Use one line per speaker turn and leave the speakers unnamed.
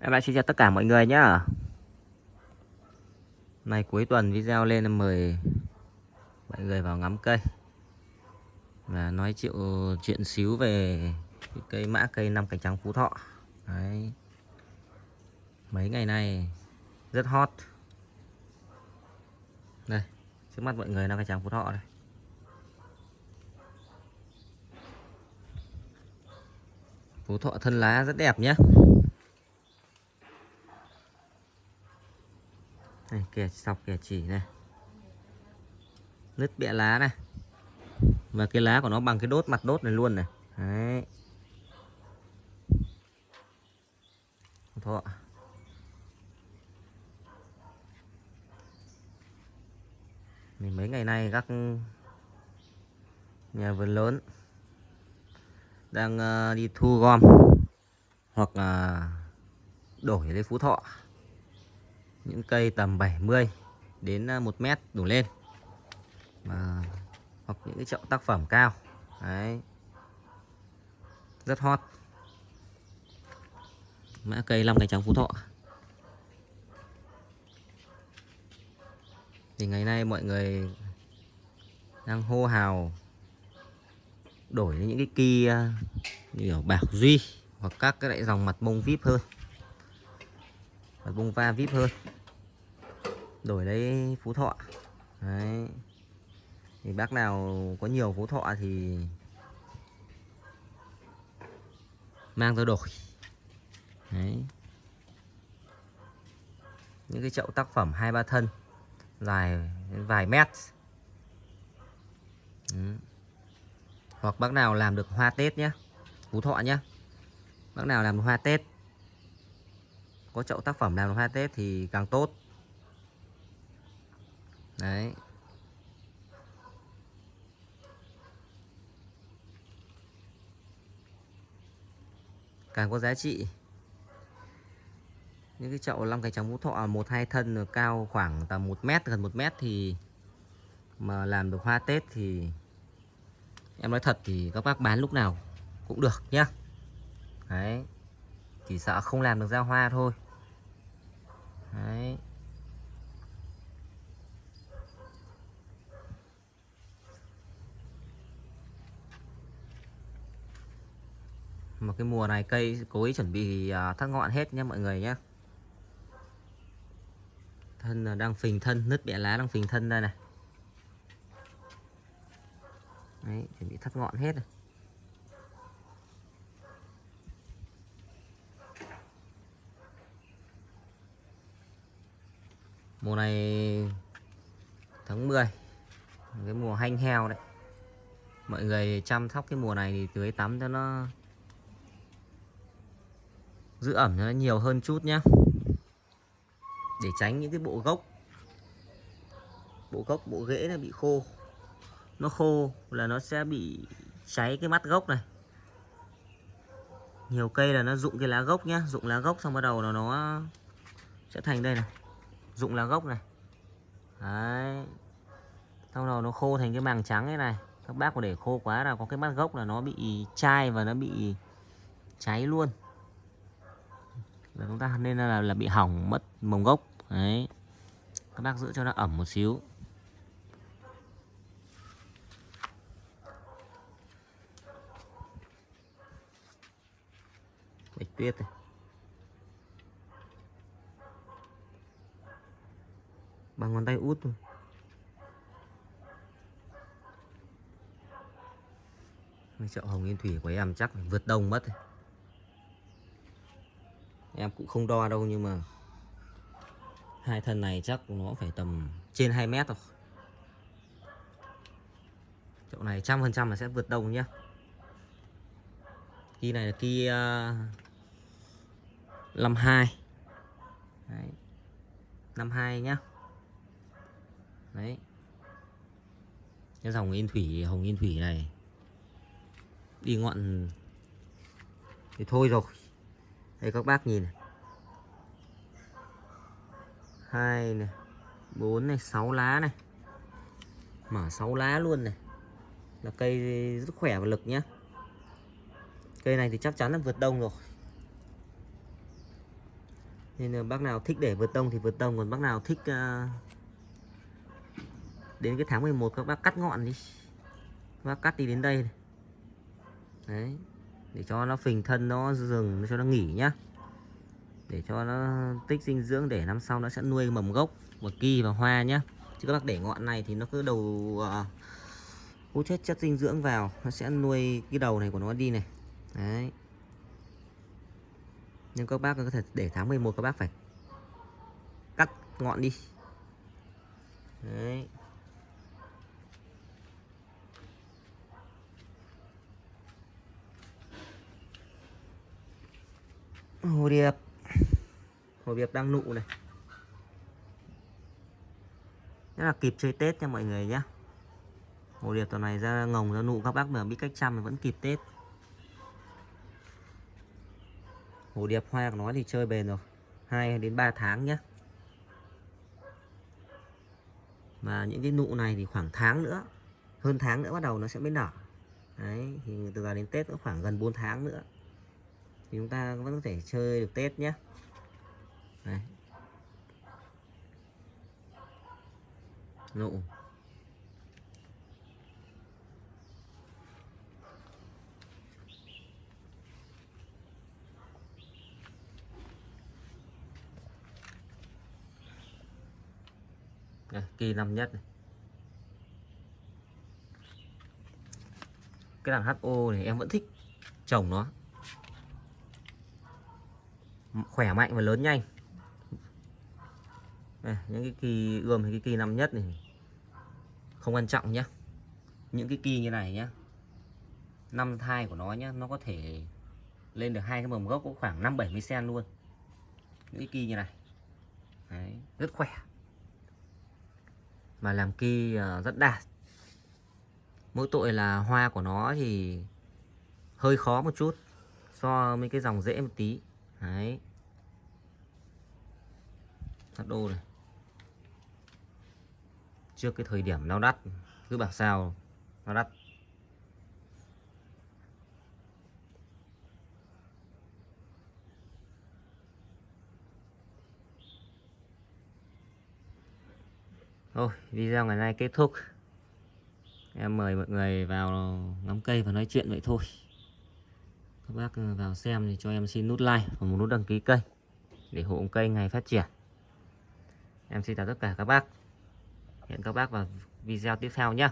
Em lại xin chào tất cả mọi người nhá. Nay cuối tuần video lên em mời mọi người vào ngắm cây và nói chuyện xíu về cái cây mã cây 5 cánh trắng Phú Thọ. Đấy. Mấy ngày nay rất hot. Đây, trước mắt mọi người 5 cánh trắng Phú Thọ đây. Phú Thọ thân lá rất đẹp nhé. Này, kìa sọc kìa chỉ này. Nứt bẹ lá này. Và cái lá của nó bằng cái đốt mặt đốt này luôn này. Đấy. Phú Thọ. Mấy ngày nay các nhà vườn lớn đang đi thu gom hoặc là đổi lên Phú Thọ những cây tầm 70 đến 1 mét đổ lên hoặc những cái chậu tác phẩm cao. Đấy. Rất hot mã cây 5 cánh trắng Phú Thọ. Thì ngày nay mọi người đang hô hào đổi những cái ki như kiểu Bảo Duy hoặc các cái loại dòng mặt bông vip hơn, mặt bông va vip hơn, đổi lấy Phú Thọ. Đấy. Thì bác nào có nhiều Phú Thọ thì mang ra đổi. Đấy. Những cái chậu tác phẩm 2-3 thân dài vài mét. Hoặc bác nào làm được hoa Tết nhé, Phú Thọ nhé. Bác nào làm được hoa Tết, có chậu tác phẩm làm được hoa Tết thì càng tốt. Đấy. Càng có giá trị. Những cái chậu 5 cánh trắng Phú Thọ 1-2 thân cao khoảng tầm 1 mét, gần 1 mét thì mà làm được hoa Tết thì em nói thật thì các bác bán lúc nào cũng được nhá. Đấy. Chỉ sợ không làm được ra hoa thôi. Đấy. Mà cái mùa này cây cố ý chuẩn bị thắt ngọn hết nhé mọi người nhé. Thân đang phình thân, nứt bẹ lá đang phình thân đây này. Đấy, chuẩn bị thắt ngọn hết này. Mùa này tháng 10, cái mùa hanh heo đấy. Mọi người chăm sóc cái mùa này thì tưới tắm cho nó giữ ẩm cho nó nhiều hơn chút nhá. Để tránh những cái bộ gốc, bộ rễ nó bị khô. Nó khô là nó sẽ bị cháy cái mắt gốc này. Nhiều cây là nó rụng cái lá gốc nhá, rụng lá gốc xong bắt đầu là nó sẽ thành đây này, rụng lá gốc này. Đấy. Xong rồi nó khô thành cái màng trắng thế này. Các bác có để khô quá là có cái mắt gốc là nó bị chai và nó bị cháy luôn. Là chúng ta nên là bị hỏng mất mồng gốc. Đấy. Các bác giữ cho nó ẩm một xíu. Bạch tuyết này. Bằng ngón tay út thôi. Chậu hồng yên thủy của em chắc vượt đông mất rồi. Em cũng không đo đâu nhưng mà hai thân này chắc nó phải tầm trên 2 mét rồi. Chậu này 100% là sẽ vượt đông nhá. Ki này là ki 52. Đấy. 52 nhá. Đấy. Cái dòng hồng yên thủy này đi ngọn thì thôi rồi. Đây các bác nhìn này. 2 này, 4 này, 6 lá này. Mở 6 lá luôn này. Là cây rất khỏe và lực nhá. Cây này thì chắc chắn là vượt đông rồi. Nên là bác nào thích để vượt tông thì vượt tông, còn bác nào thích đến cái tháng 11 các bác cắt ngọn đi, các bác cắt đi đến đây này. Đấy, để cho nó phình thân, nó dừng, cho nó nghỉ nhá, để cho nó tích dinh dưỡng, để năm sau nó sẽ nuôi mầm gốc của ki và hoa nhá. Chứ các bác để ngọn này thì nó cứ đầu hút hết chất dinh dưỡng vào, nó sẽ nuôi cái đầu này của nó đi này. Đấy, nhưng các bác có thể để tháng 11 các bác phải cắt ngọn đi. Đấy. Hồ điệp, hồ điệp đang nụ này, rất là kịp chơi Tết nha mọi người nhé. Hồ điệp tuần này ra ngồng ra nụ, các bác mà biết cách chăm thì vẫn kịp Tết. Hồ điệp hoa của nó thì chơi bền rồi, 2 đến 3 tháng nhé. Và những cái nụ này thì khoảng tháng nữa, hơn tháng nữa bắt đầu nó sẽ mới nở. Đấy, thì từ giờ đến Tết nó khoảng gần 4 tháng nữa thì chúng ta vẫn có thể chơi được Tết nhé. Đấy. Nụ. Đây, kỳ năm nhất này. Cái đàn HO này em vẫn thích trồng nó, khỏe mạnh và lớn nhanh. Đây, những cái kỳ ươm hay cái kỳ năm nhất này không quan trọng nhé. Những cái kỳ như này nhé, năm thai của nó nhé, nó có thể lên được 2 cái mầm gốc có khoảng 5-70 cm luôn. Những cái kỳ như này. Đấy, rất khỏe. Mà làm kỳ rất đạt. Mỗi tội là hoa của nó thì hơi khó một chút so với cái dòng rễ một tí. Đấy. HO này. Trước cái thời điểm nó đắt, cứ bảo sao nó đắt. Thôi, video ngày nay kết thúc. Em mời mọi người vào ngắm cây và nói chuyện vậy thôi. Các bác vào xem thì cho em xin nút like và một nút đăng ký kênh để hộ cây ngày phát triển. Em xin chào tất cả các bác. Hẹn các bác vào video tiếp theo nhé.